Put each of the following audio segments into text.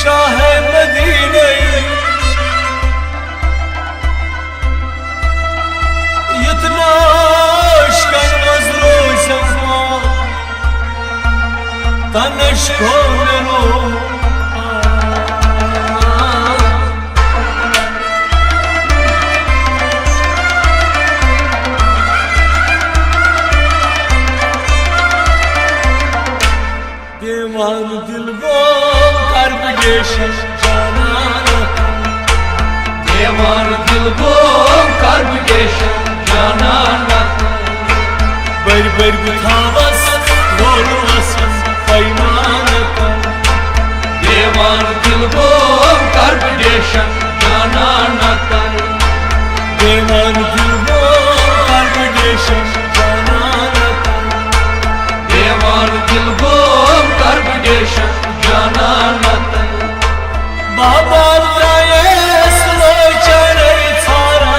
शाह मदीने इतना अश्कन मजरो जमा तनश को रो देवान दिल वो देवान दिल वो कार्बेशन जाना बर बर बुथावस रोलवस पैमान देवान दिल वो कार्बेशन जाना देवान दिल वो कार्बेशन जाना देवान दिल वो कार्बेशन जाना बाबा स्लो चरे सारा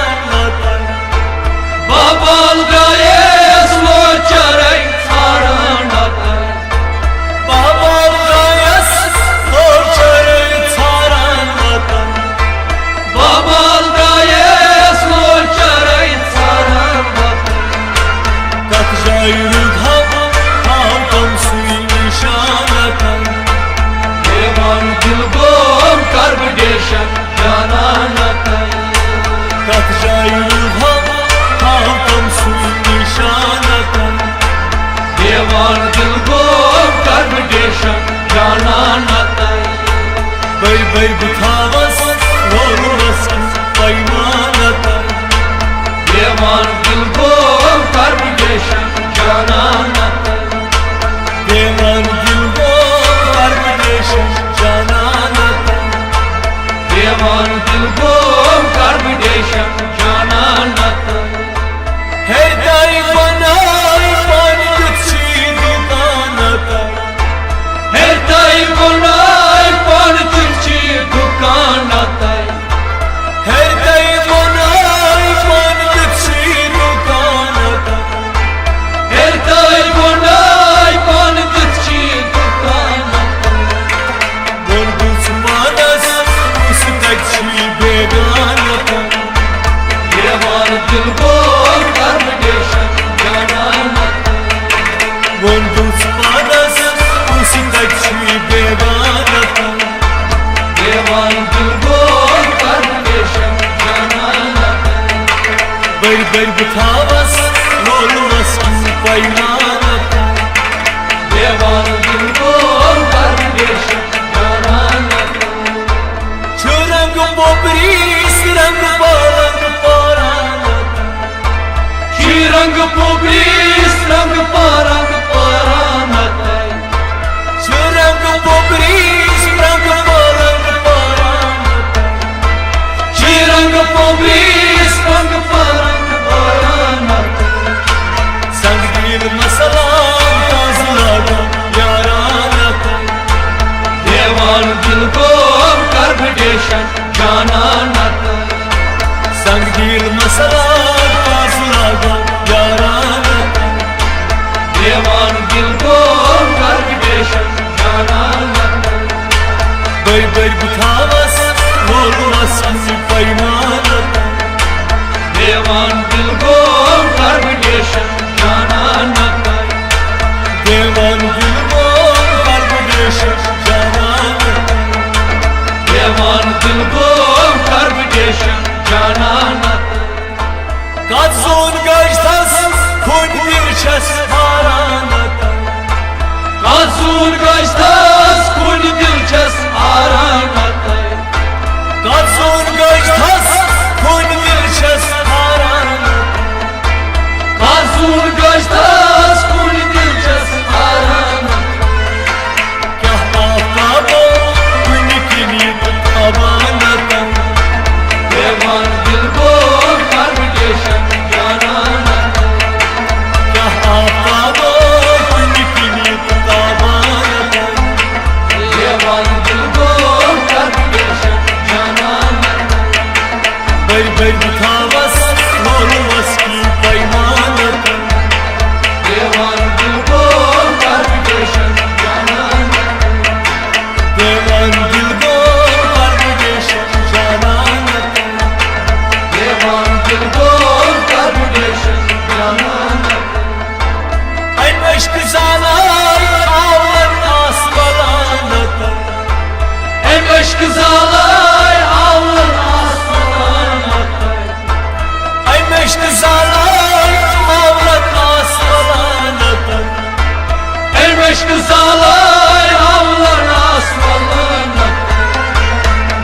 बाबा स्लो चरे सारा बाबा स्लो चरे सारा बाबा स्लो चरे सारा कत जायु हम कम सुई निशान देवान दिल वो कार्बेशन जाना कत जायु हम कम सुई निशान देवान दिल वो कार्बेशन जाना बर बर बुथावस रोलवस पैमान देवान दिल वो कार्बेशन जाना देवान दिल वो कार्बेशन जाना देवान दिल वो कार्बेशन जाना है दाई बनाई पानी तुझी दुकान है ताई बनाई पान तुझी दुकान है दाई बनाई पानी तुझी दुकान है ताई बनाई पान तुझी दुकान बोल बुझमानस उस तच्छी बेगान देवान दिल वो कार्बेशन जाना बोल बुझमानस उस तच्छी बेगान देवान दिल वो कार्बेशन जाना बर बर बुथावस रोलवस पैमान देवान दिल वो कार्बेशन जाना रंग पोपरीस रंग पारंग पारान रंग पोपरीस रंग पारंग पारान रंग पोपरीस रंग पारंग पारान रंग पोपरीस रंग पारंग पारान संगील मसलाम ताज़लागा यारान देवान दिल वो कार्बेशन जाना संगील मसलाम ताज़लागा यारान देवान दिल वो कार्बेशन जाना बर बर बुथावस रोलवस पैमान देवान दिल वो कार्बेशन जाना देवान दिल वो कार्बेशन जाना देवान दिल वो कार्बेशन जाना Kazun gajtas kun dilçes haran Kazun gajtas kun dilçes aran Kazun gajtas kun dilçes haran Kazun gajtas kun dilçes aran Devan dil ko kardeşim canan Devan dil gol kardeşim canan Ay meşk zalay ağlar asmalanata Hem aşk zalay ağlar asmalanata Ay meşk zalay ağlar asmalanata Hem aşk zalay ağlar asmalanata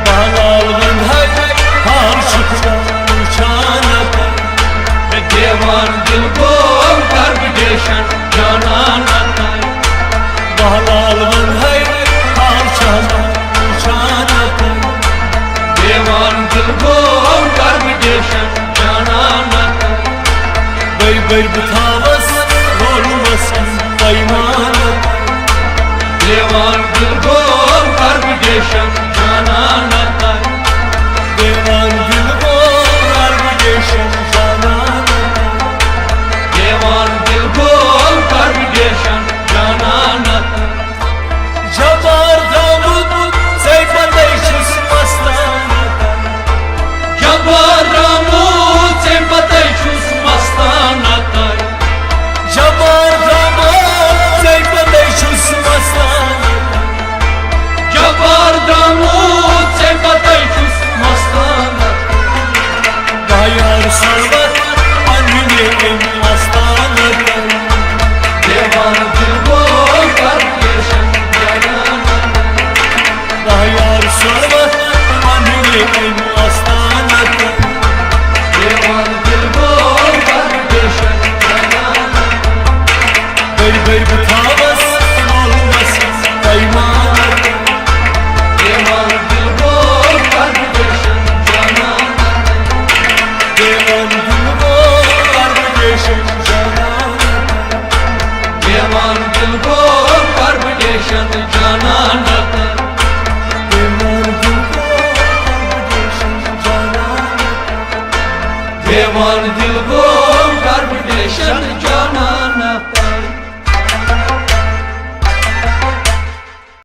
Bağlalın hay karşıkta uçanata Ve devan dil gol kardeşim canan Bağlalın hay karşıkta uçanata Devan dil gol kardeşim canan Bey bu tavas olmasın daymanata Devan